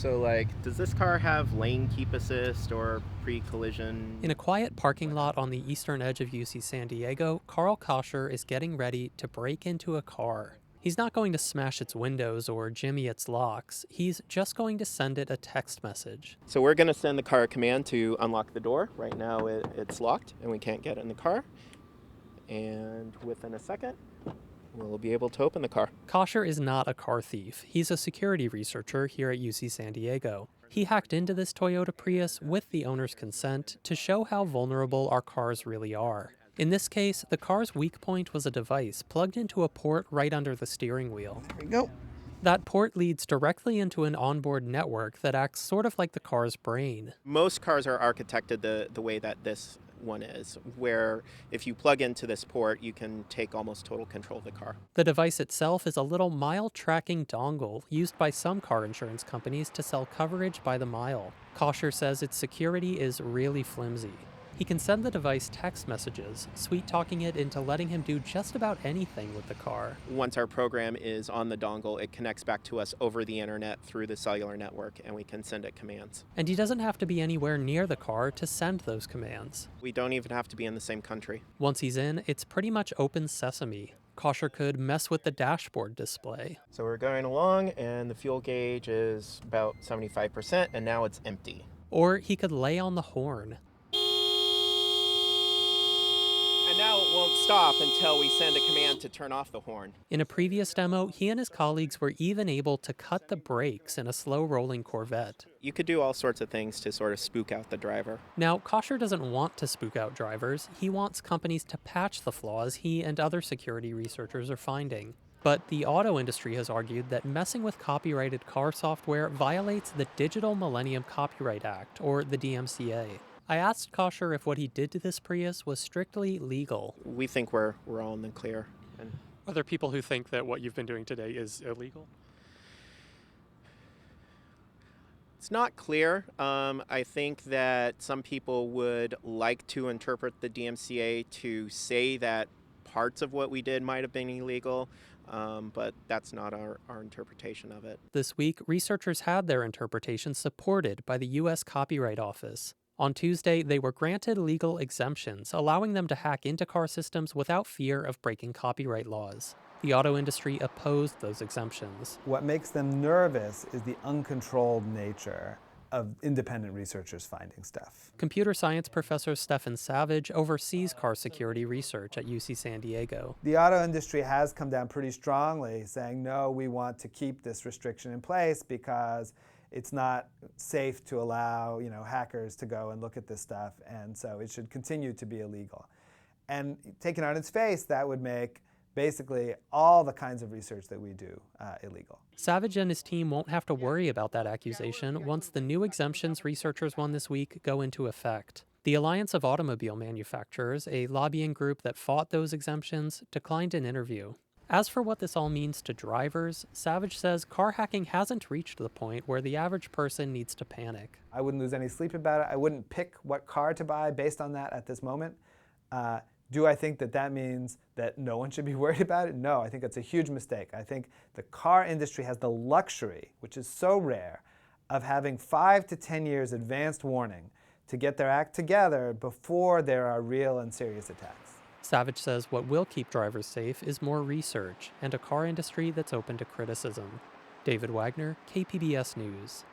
So, does this car have lane keep assist or pre-collision? In a quiet parking lot on the eastern edge of UC San Diego, Carl Kosher is getting ready to break into a car. He's not going to smash its windows or jimmy its locks. He's just going to send it a text message. So we're going to send the car a command to unlock the door. Right now it's locked and we can't get in the car. And within a second, we'll be able to open the car. Kosher is not a car thief. He's a security researcher here at UC San Diego. He hacked into this Toyota Prius with the owner's consent to show how vulnerable our cars really are. In this case, the car's weak point was a device plugged into a port right under the steering wheel. There we go. That port leads directly into an onboard network that acts sort of like the car's brain. Most cars are architected the way that this one is, where if you plug into this port, you can take almost total control of the car. The device itself is a little mile tracking dongle used by some car insurance companies to sell coverage by the mile. Kosher says its security is really flimsy. He can send the device text messages, sweet-talking it into letting him do just about anything with the car. Once our program is on the dongle, it connects back to us over the internet through the cellular network, and we can send it commands. And he doesn't have to be anywhere near the car to send those commands. We don't even have to be in the same country. Once he's in, it's pretty much open sesame. Kosher could mess with the dashboard display. So we're going along, and the fuel gauge is about 75%, and now it's empty. Or he could lay on the horn. And now it won't stop until we send a command to turn off the horn. In a previous demo, he and his colleagues were even able to cut the brakes in a slow-rolling Corvette. You could do all sorts of things to sort of spook out the driver. Now, Kosher doesn't want to spook out drivers. He wants companies to patch the flaws he and other security researchers are finding. But the auto industry has argued that messing with copyrighted car software violates the Digital Millennium Copyright Act, or the DMCA. I asked Kosher if what he did to this Prius was strictly legal. We think we're all in the clear. And Are there people who think that what you've been doing today is illegal? it's not clear. I think that some people would like to interpret the DMCA to say that parts of what we did might have been illegal, but that's not our interpretation of it. This week, researchers had their interpretation supported by the U.S. Copyright Office. On Tuesday, they were granted legal exemptions, allowing them to hack into car systems without fear of breaking copyright laws. The auto industry opposed those exemptions. What makes them nervous is the uncontrolled nature of independent researchers finding stuff. Computer science professor Stefan Savage oversees car security research at UC San Diego. The auto industry has come down pretty strongly saying, no, we want to keep this restriction in place because it's not safe to allow, hackers to go and look at this stuff, and so it should continue to be illegal. And taken on its face, that would make basically all the kinds of research that we do illegal. Savage and his team won't have to worry about that accusation once the new exemptions researchers won this week go into effect. The Alliance of Automobile Manufacturers, a lobbying group that fought those exemptions, declined an interview. As for what this all means to drivers, Savage says car hacking hasn't reached the point where the average person needs to panic. I wouldn't lose any sleep about it. I wouldn't pick what car to buy based on that at this moment. Do I think that means that no one should be worried about it? No, I think that's a huge mistake. I think the car industry has the luxury, which is so rare, of having 5 to 10 years advanced warning to get their act together before there are real and serious attacks. Savage says what will keep drivers safe is more research and a car industry that's open to criticism. David Wagner, KPBS News.